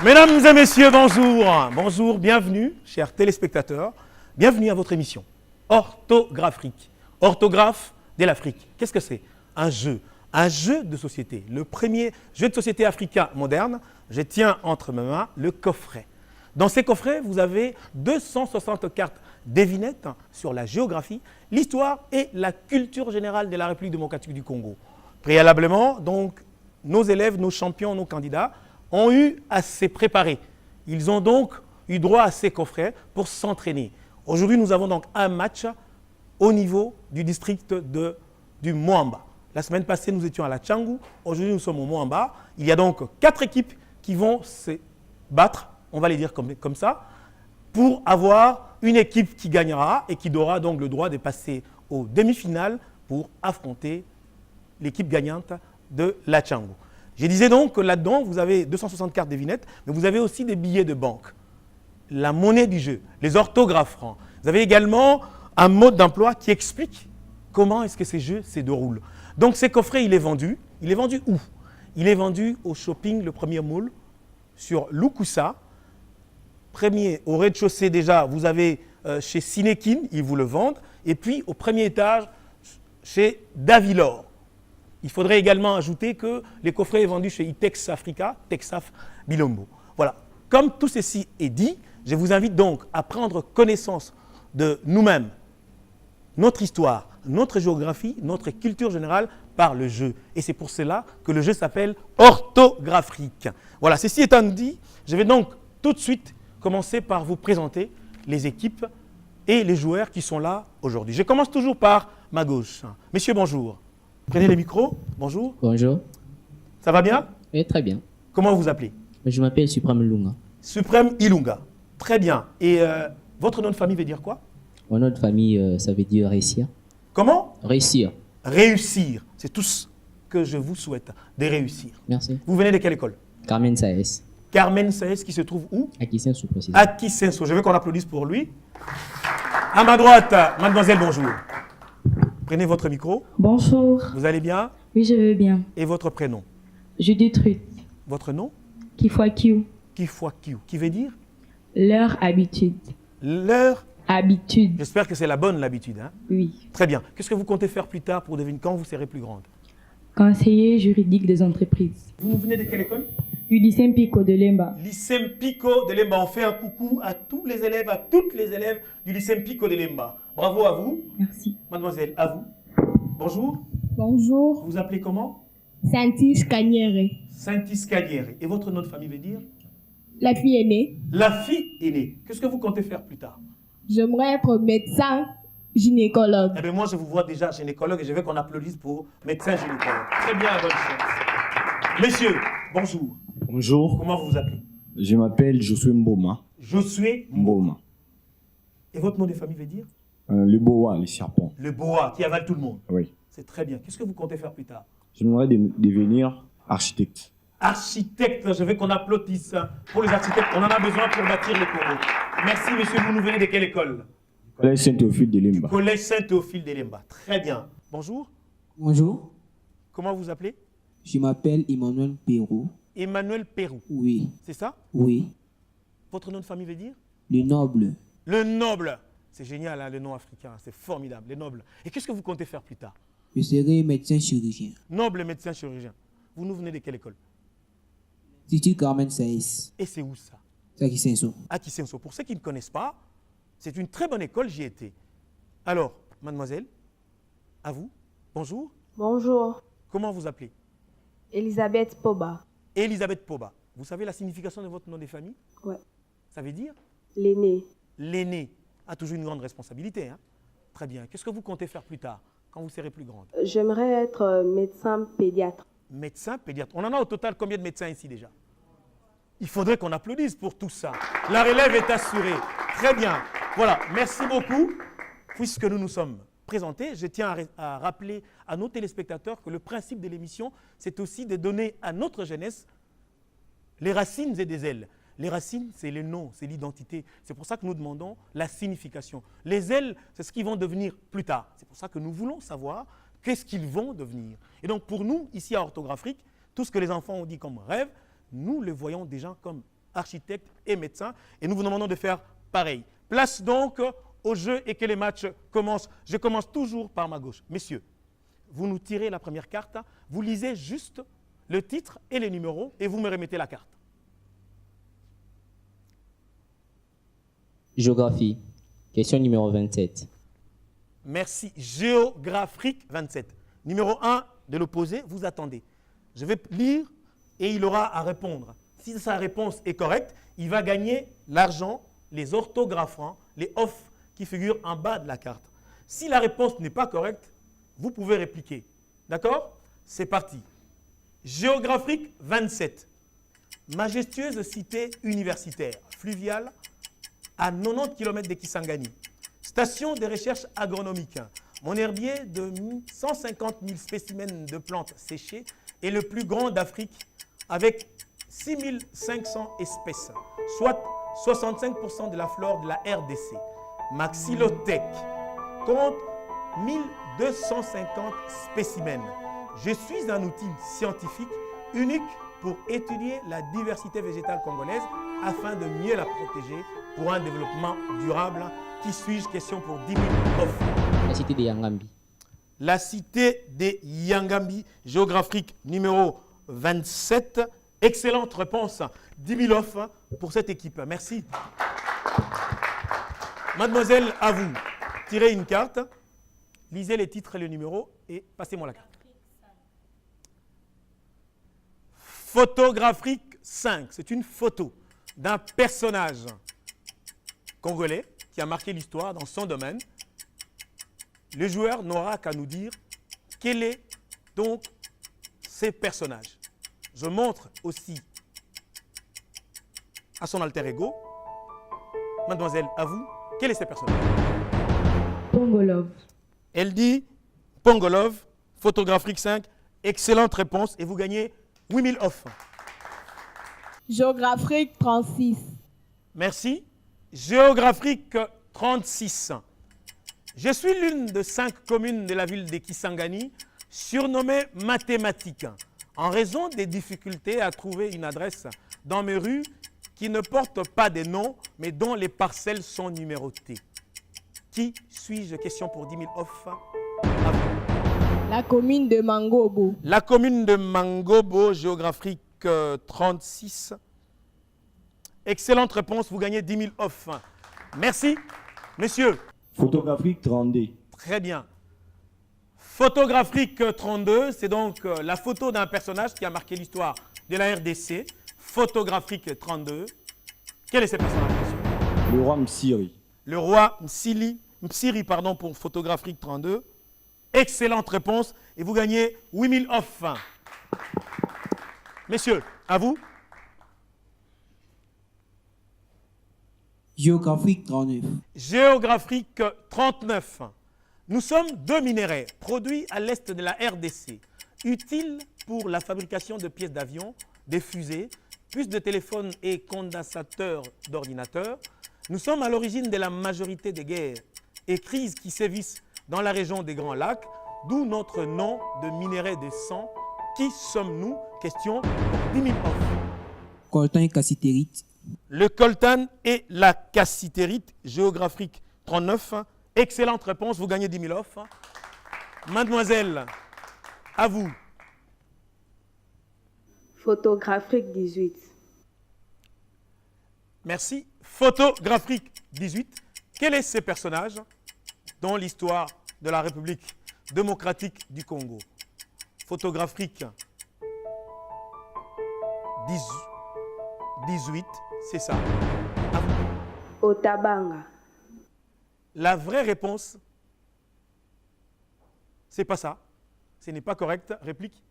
Mesdames et messieurs, bonjour. Bonjour, bienvenue, chers téléspectateurs. Bienvenue à votre émission Orthographique. Orthographe de l'Afrique. Qu'est-ce que c'est? Un jeu de société. Le premier jeu de société africain moderne. Je tiens entre mes mains le coffret. Dans ces coffrets, vous avez 260 cartes devinettes sur la géographie, l'histoire et la culture générale de la République démocratique du Congo. Préalablement, donc, nos élèves, nos champions, nos candidats ont eu à se préparer. Ils ont donc eu droit à ces coffrets pour s'entraîner. Aujourd'hui, nous avons donc un match au niveau du district du Moamba. La semaine passée, nous étions à la Tchangou. Aujourd'hui, nous sommes au Moamba. Il y a donc 4 équipes qui vont se battre, on va les dire comme ça, pour avoir une équipe qui gagnera et qui aura donc le droit de passer aux demi-finales pour affronter l'équipe gagnante de la Tchangou. Je disais donc que là-dedans, vous avez 260 cartes devinettes, mais vous avez aussi des billets de banque, la monnaie du jeu, les orthographes francs. Vous avez également un mode d'emploi qui explique comment est-ce que ces jeux se déroulent. Donc, ces coffrets, il est vendu. Il est vendu où? Il est vendu au shopping, le premier mall, sur Lukusa. Premier, au rez-de-chaussée déjà, vous avez chez Sinekin, ils vous le vendent. Et puis, au premier étage, chez Davilor. Il faudrait également ajouter que les coffrets sont vendus chez Itex Africa, Texaf Bilombo. Voilà. Comme tout ceci est dit, je vous invite donc à prendre connaissance de nous-mêmes, notre histoire, notre géographie, notre culture générale par le jeu. Et c'est pour cela que le jeu s'appelle orthographique. Voilà, ceci étant dit, je vais donc tout de suite commencer par vous présenter les équipes et les joueurs qui sont là aujourd'hui. Je commence toujours par ma gauche. Messieurs, bonjour. Prenez les micros. Bonjour. Bonjour. Ça va bien? Oui, très bien. Comment vous vous appelez? Je m'appelle Suprême Lunga. Suprême Ilunga. Très bien. Et votre nom de famille veut dire quoi? Mon nom de famille, ça veut dire réussir. Comment? Réussir. Réussir. C'est tout ce que je vous souhaite, de réussir. Merci. Vous venez de quelle école? Carmen Saez. Carmen Saez qui se trouve où? À Kisenso, précisément. À Kisenso. Je veux qu'on applaudisse pour lui. À ma droite, mademoiselle, bonjour. Prenez votre micro. Bonjour. Vous allez bien? Oui, je vais bien. Et votre prénom? Judith Ruth. Votre nom? Kifwakiu. Kifwakiu. Qui veut dire? Leur habitude. Leur habitude. J'espère que c'est la bonne l'habitude. Hein? Oui. Très bien. Qu'est-ce que vous comptez faire plus tard pour devenir quand vous serez plus grande? Conseiller juridique des entreprises. Vous venez de quelle école? Du lycée Mpico de Lemba. Lycée Mpico de Lemba. On fait un coucou à tous les élèves, à toutes les élèves du lycée Mpico de Lemba. Bravo à vous. Merci. Mademoiselle, à vous. Bonjour. Bonjour. Vous appelez comment? Santis Caniere. Santis Caniere. Et votre nom de famille veut dire? La fille aînée. La fille aînée. Qu'est-ce que vous comptez faire plus tard? J'aimerais être médecin gynécologue. Eh bien, moi, je vous vois déjà gynécologue et je veux qu'on applaudisse pour médecin gynécologue. Très bien, bonne chance. Messieurs, bonjour. Bonjour. Comment vous vous appelez? Je m'appelle Josué Mboma. Josué Mboma. Et votre nom de famille veut dire? Le boa, le serpent. Le boa, qui avale tout le monde. Oui. C'est très bien. Qu'est-ce que vous comptez faire plus tard? J'aimerais devenir architecte. Architecte, je veux qu'on applaudisse pour les architectes. On en a besoin pour bâtir le Congo. Merci, monsieur. Vous nous venez de quelle école? Collège Saint-Théophile de Lemba. Collège Saint-Théophile de Lemba. Très bien. Bonjour. Bonjour, Comment vous appelez? je m'appelle Emmanuel Perrault. Emmanuel Pérou. Oui, C'est ça? oui, Votre nom de famille veut dire? le noble. Le noble. C'est génial, hein, le nom africain. C'est formidable, le noble. Et qu'est-ce que vous comptez faire plus tard? Je serai médecin chirurgien. Noble médecin chirurgien. Vous nous venez de quelle école? Titi Carmen Saïs. Et c'est où ça? C'est à Kisenso. À Kisenso. Pour ceux qui ne connaissent pas, c'est une très bonne école, j'y étais. Alors, mademoiselle, à vous, bonjour. Bonjour, Comment vous appelez? Elisabeth Poba, Elisabeth Poba. Vous savez la signification de votre nom de famille? ouais. Ça veut dire? L'aîné. L'aîné a toujours une grande responsabilité. Hein? Très bien. Qu'est-ce que vous comptez faire plus tard, quand vous serez plus grande? J'aimerais être médecin pédiatre. Médecin, pédiatre. On en a au total combien de médecins ici déjà? Il faudrait qu'on applaudisse pour tout ça. La relève est assurée. Très bien. Voilà, merci beaucoup. Puisque nous nous sommes présentés, je tiens à rappeler à nos téléspectateurs que le principe de l'émission, c'est aussi de donner à notre jeunesse les racines et des ailes. Les racines, c'est les noms, c'est l'identité. C'est pour ça que nous demandons la signification. Les ailes, c'est ce qu'ils vont devenir plus tard. C'est pour ça que nous voulons savoir qu'est-ce qu'ils vont devenir. Et donc pour nous, ici à Orthographique, tout ce que les enfants ont dit comme rêve, nous le voyons déjà comme architecte et médecin. Et nous vous demandons de faire pareil. Place donc au jeu et que les matchs commencent. Je commence toujours par ma gauche. Messieurs, vous nous tirez la première carte, vous lisez juste le titre et les numéros et vous me remettez la carte. Géographie. Question numéro 27. Merci. Géographique 27. Numéro 1 de l'opposé, vous attendez. Je vais lire et il aura à répondre. Si sa réponse est correcte, il va gagner l'argent, les orthographes, les off qui figurent en bas de la carte. Si la réponse n'est pas correcte, vous pouvez répliquer. D'accord? C'est parti. Géographique 27. Majestueuse cité universitaire, fluviale, à 90 km de Kisangani. Station de recherche agronomique. Mon herbier de 150 000 spécimens de plantes séchées est le plus grand d'Afrique avec 6500 espèces, soit 65% de la flore de la RDC. Ma xylothèque compte 1250 spécimens. Je suis un outil scientifique unique pour étudier la diversité végétale congolaise afin de mieux la protéger pour un développement durable. Qui suis-je? Question pour 10 000 off. La cité de Yangambi. La cité des Yangambi, géographique numéro 27. Excellente réponse. 10 000 off pour cette équipe. Merci. Mademoiselle, à vous. Tirez une carte, lisez les titres et les numéros et passez-moi la carte. Photographique 5. C'est une photo d'un personnage congolais qui a marqué l'histoire dans son domaine. Le joueur n'aura qu'à nous dire quel est donc ces personnages. Je montre aussi à son alter ego. Mademoiselle, à vous, quel est ces personnages? Pongolov. Elle dit Pongolov, photographique 5. Excellente réponse et vous gagnez 8000 off. Géographique 36. Merci. Géographique 36. Je suis l'une de 5 communes de la ville de Kisangani, surnommée mathématique, en raison des difficultés à trouver une adresse dans mes rues qui ne portent pas des noms, mais dont les parcelles sont numérotées. Qui suis-je? Question pour 10 000 off. La commune de Mangobo. La commune de Mangobo, géographique 36. Excellente réponse, vous gagnez 10 000 off. Merci. Messieurs. Photographique 32. Très bien. Photographique 32, c'est donc la photo d'un personnage qui a marqué l'histoire de la RDC. Photographique 32. Quel est ce personnage, monsieur? Le roi Msiri. Le roi Msiri, pardon, pour photographique 32. Excellente réponse et vous gagnez 8000 off. Messieurs, à vous. Géographique 39. Géographique 39. Nous sommes 2 minerais produits à l'est de la RDC, utiles pour la fabrication de pièces d'avion, des fusées, puces de téléphone et condensateurs d'ordinateurs. Nous sommes à l'origine de la majorité des guerres et crises qui sévissent dans la région des Grands Lacs, d'où notre nom de minerai de sang. Qui sommes-nous? Question 10 000 off. Coltan et cassitérite. Le coltan et la cassitérite, géographique 39. Excellente réponse, vous gagnez 10 000 off. Mademoiselle, à vous. Photographique 18. Merci. Photographique 18. Quel est ce personnage dans l'histoire de la République démocratique du Congo? Photographique 18, c'est ça. À vous. Otabanga. La vraie réponse, c'est pas ça. Ce n'est pas correct. Réplique.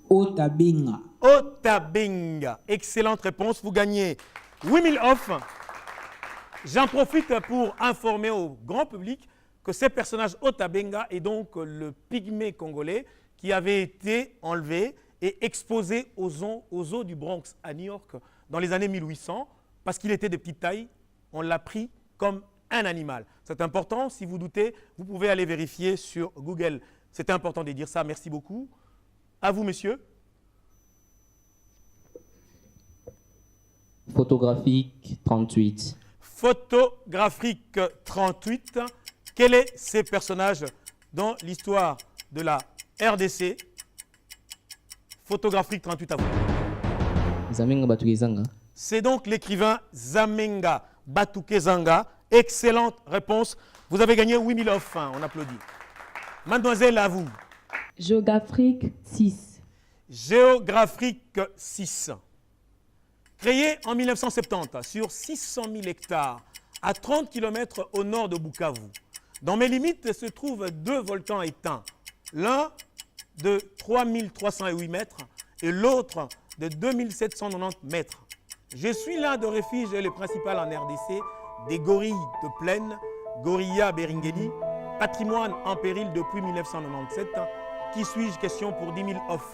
Otabenga. Otabenga. Excellente réponse. Vous gagnez 8000 off. J'en profite pour informer au grand public que ce personnage Otabenga est donc le pygmée congolais qui avait été enlevé et exposé aux eaux du Bronx à New York dans les années 1800 parce qu'il était de petite taille. On l'a pris comme un animal. C'est important. Si vous doutez, vous pouvez aller vérifier sur Google. C'était important de dire ça. Merci beaucoup. À vous, messieurs. Photographique 38. Photographique 38. Quels sont ces personnages dans l'histoire de la RDC? Photographique 38 à vous. Zamenga Batukezanga. C'est donc l'écrivain Zamenga Batukezanga. Excellente réponse. Vous avez gagné 8000 offres. On applaudit. Mademoiselle, à vous. Géographique 6. Géographique 6. Créé en 1970 sur 600 000 hectares à 30 km au nord de Bukavu. Dans mes limites se trouvent 2 volcans éteints. L'un de 3308 mètres et l'autre de 2790 mètres. Je suis l'un de refuges les principales en RDC des gorilles de plaine, Gorilla beringeli, patrimoine en péril depuis 1997. Qui suis-je? Question pour 10 000 offres.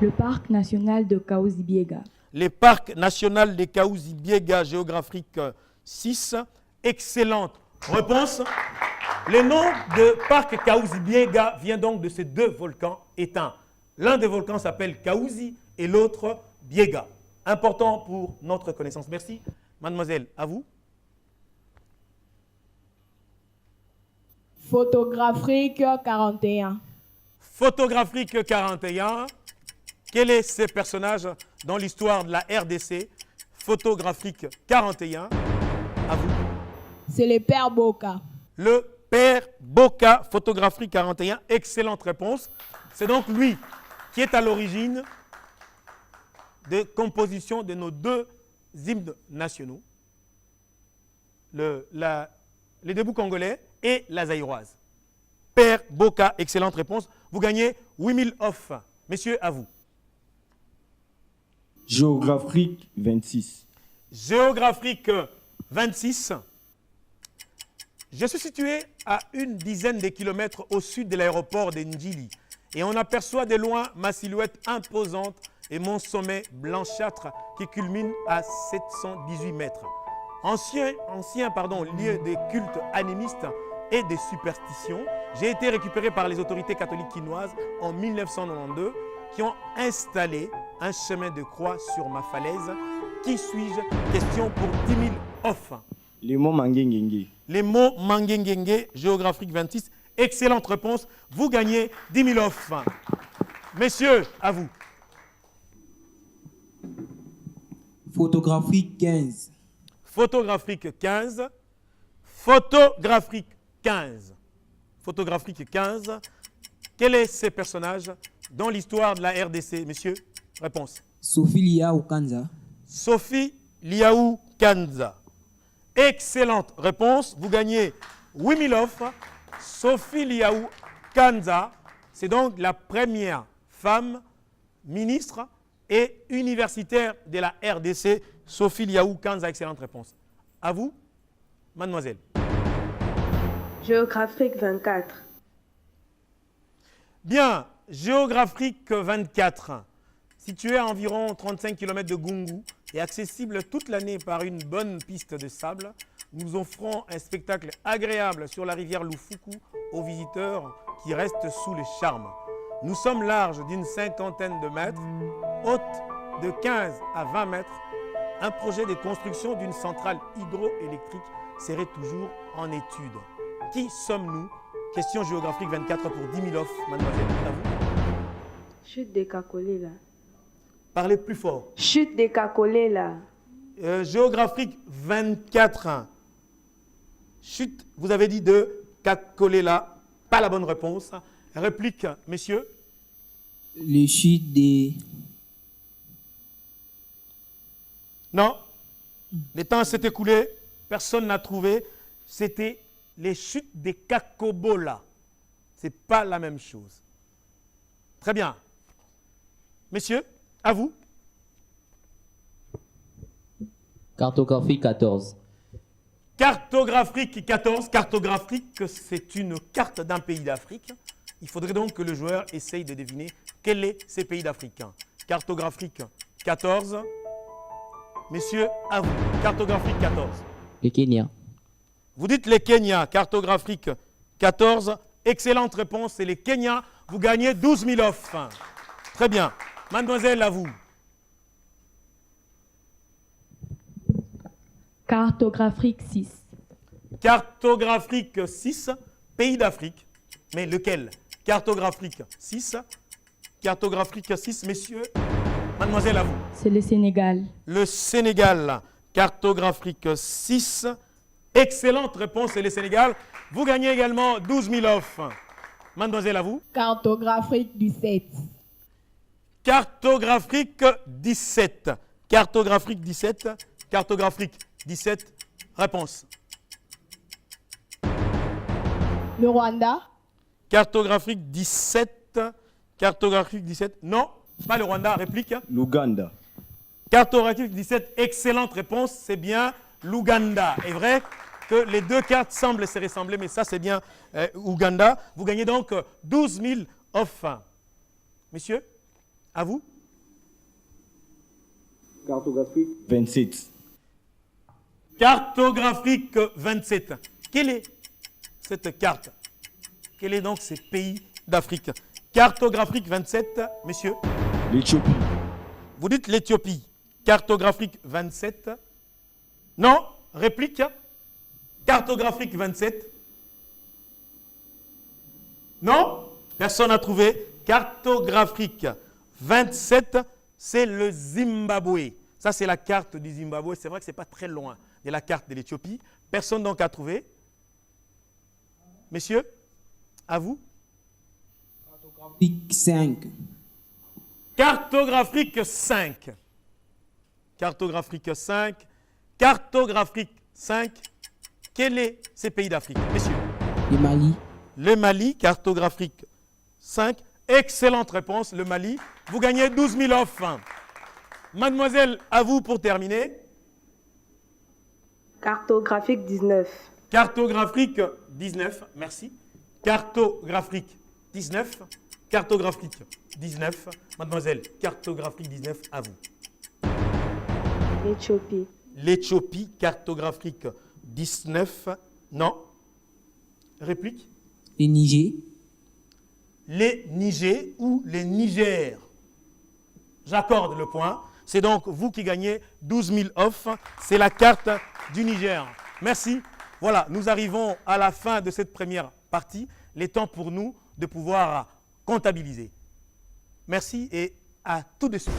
Le parc national de Kaouzi-Biega. Les parcs nationaux de Kaouzi-Biega, géographique 6. Excellente réponse. Le nom de parc Kaouzi-Biega vient donc de ces 2 volcans éteints. L'un des volcans s'appelle Kaouzi et l'autre Biega. Important pour notre connaissance. Merci. Mademoiselle, à vous. Photographique 41. Photographique 41. Quels sont ces personnages dans l'histoire de la RDC? Photographique 41. À vous. C'est le père Boka. Le père Boka, photographie 41. Excellente réponse. C'est donc lui qui est à l'origine de composition de nos 2 hymnes nationaux, les débouts congolais et la zaïroise. Père Boka, excellente réponse. Vous gagnez 8000 offres. Messieurs, à vous. Géographique 26. Géographique 26. Je suis situé à une dizaine de kilomètres au sud de l'aéroport de Ndjili et on aperçoit de loin ma silhouette imposante et mon sommet blanchâtre qui culmine à 718 mètres. Ancien lieu de culte animiste et de superstition, j'ai été récupéré par les autorités catholiques quinoises en 1992 qui ont installé un chemin de croix sur ma falaise. Qui suis-je? Question pour 10 000 offres. Les mots Mangengenge. Les mots Mangengenge, géographique 26. Excellente réponse. Vous gagnez 10 000 offres. Messieurs, à vous. Photographique 15. Photographique 15. Photographique 15. Photographique 15. Quels sont ces personnages dans l'histoire de la RDC? Messieurs, réponse. Sophie Lia Okanza. Sophie Liaou Kanza. Excellente réponse. Vous gagnez 8000 offres. Sophie Liaou Kanza, c'est donc la première femme ministre et universitaire de la RDC. Sophie Liaou Kanza, excellente réponse. À vous, mademoiselle. Géographique 24. Bien, géographique 24. Situé à environ 35 km de Gungu et accessible toute l'année par une bonne piste de sable, nous offrons un spectacle agréable sur la rivière Lufuku aux visiteurs qui restent sous le charme. Nous sommes larges d'une 50aine de mètres, hautes de 15 à 20 mètres. Un projet de construction d'une centrale hydroélectrique serait toujours en étude. Qui sommes-nous? Question géographique 24 pour 10 000 offres, mademoiselle. À vous. Chute des Kakolé là. Parlez plus fort. Chute des Kakolé là. Géographique 24. Chute, vous avez dit de Kakolela. Pas la bonne réponse. Réplique, messieurs. Les chutes des... Non. Le temps s'est écoulé. Personne n'a trouvé. C'était les chutes des Kakobola. Ce n'est pas la même chose. Très bien. Messieurs, à vous. Cartographie 14. Cartographique 14. Cartographique, c'est une carte d'un pays d'Afrique. Il faudrait donc que le joueur essaye de deviner quel est ces pays d'Afrique. Cartographique 14. Messieurs, à vous. Cartographique 14. Le Kenya. Vous dites les Kenya. Cartographique 14. Excellente réponse, c'est les Kenya. Vous gagnez 12 000 offres. Très bien. Mademoiselle, à vous. Cartographique 6. Cartographique 6, pays d'Afrique. Mais lequel? Cartographique 6. Cartographique 6, messieurs. Mademoiselle, à vous. C'est le Sénégal. Le Sénégal. Cartographique 6. Excellente réponse, c'est le Sénégal. Vous gagnez également 12 000 off. Mademoiselle, à vous. Cartographique du 7. Cartographique 17. Cartographique 17. Cartographique 17. Réponse. Le Rwanda. Cartographique 17. Cartographique 17. Non, pas le Rwanda. Réplique. L'Ouganda. Cartographique 17. Excellente réponse. C'est bien l'Ouganda. Est vrai que les deux cartes semblent se ressembler, mais ça, c'est bien Ouganda. Vous gagnez donc 12 000 off. Messieurs, à vous. Cartographique 27. Cartographique 27. Quelle est cette carte? Quels sont donc ces pays d'Afrique? Cartographique 27, messieurs. L'Éthiopie. Vous dites l'Éthiopie. Cartographique 27. Non, réplique. Cartographique 27. Non, personne n'a trouvé. Cartographique 27, c'est le Zimbabwe. Ça, c'est la carte du Zimbabwe. C'est vrai que ce n'est pas très loin de la carte de l'Éthiopie. Personne donc a trouvé. Messieurs, à vous. Cartographique 5. Cartographique 5. Cartographique 5. Cartographique 5. Quels sont ces pays d'Afrique, messieurs? Le Mali. Le Mali, cartographique 5. Excellente réponse, le Mali. Vous gagnez 12 000 off. Mademoiselle, à vous pour terminer. Cartographique 19. Cartographique 19, merci. Cartographique 19. Cartographique 19. Mademoiselle, cartographique 19, à vous. L'Éthiopie. L'Éthiopie, cartographique 19. Non. Réplique. Le Niger. Les Niger ou les Niger. J'accorde le point. C'est donc vous qui gagnez 12 000 off. C'est la carte du Niger. Merci. Voilà, nous arrivons à la fin de cette première partie. Il est temps pour nous de pouvoir comptabiliser. Merci et à tout de suite.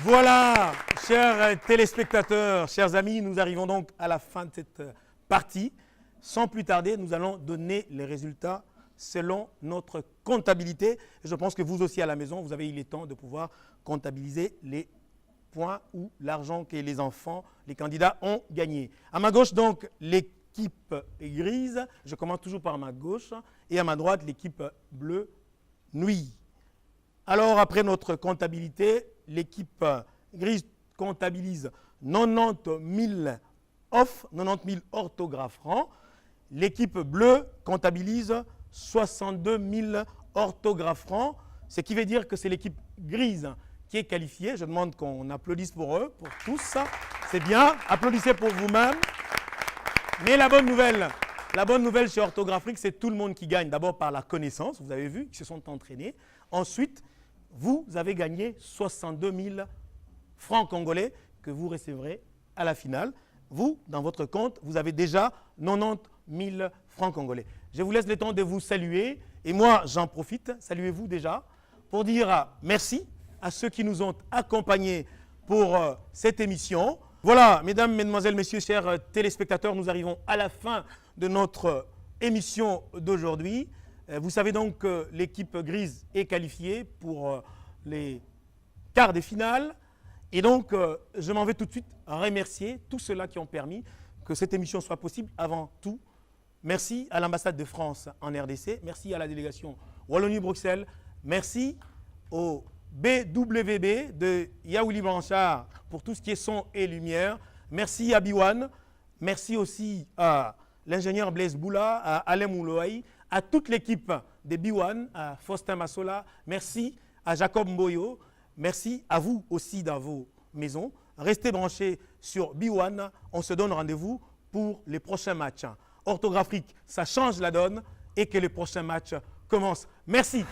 Voilà, chers téléspectateurs, chers amis, nous arrivons donc à la fin de cette partie. Sans plus tarder, nous allons donner les résultats selon notre comptabilité. Je pense que vous aussi à la maison, vous avez eu le temps de pouvoir comptabiliser les points ou l'argent que les enfants, les candidats ont gagné. À ma gauche, donc, l'équipe grise. Je commence toujours par ma gauche. Et à ma droite, l'équipe bleue nuit. Alors, après notre comptabilité, l'équipe grise comptabilise 90 000 off, 90 000 orthographes francs. L'équipe bleue comptabilise 62 000 orthographes francs, ce qui veut dire que c'est l'équipe grise qui est qualifiée. Je demande qu'on applaudisse pour eux, pour tous. C'est bien, applaudissez pour vous-même. Mais la bonne nouvelle chez Orthographique, c'est tout le monde qui gagne. D'abord par la connaissance, vous avez vu, qui se sont entraînés. Ensuite, vous avez gagné 62 000 francs congolais que vous recevrez à la finale. Vous, dans votre compte, vous avez déjà 90 000 francs congolais. Je vous laisse le temps de vous saluer. Et moi, j'en profite, saluez-vous déjà, pour dire merci à ceux qui nous ont accompagnés pour cette émission. Voilà, mesdames, mesdemoiselles, messieurs, chers téléspectateurs, nous arrivons à la fin de notre émission d'aujourd'hui. Vous savez donc que l'équipe grise est qualifiée pour les quarts de finale. Et donc, je m'en vais tout de suite remercier tous ceux-là qui ont permis que cette émission soit possible. Avant tout, merci à l'ambassade de France en RDC. Merci à la délégation Wallonie-Bruxelles. Merci au BWB de Yaouli Blanchard pour tout ce qui est son et lumière. Merci à Biwan. Merci aussi à l'ingénieur Blaise Boula, à Alain Mouloaï, à toute l'équipe de Biwan, à Faustin Massola. Merci à Jacob Mboyo. Merci à vous aussi dans vos maisons. Restez branchés sur Biwan. On se donne rendez-vous pour les prochains matchs. Orthographique, ça change la donne et que les prochains matchs commencent. Merci.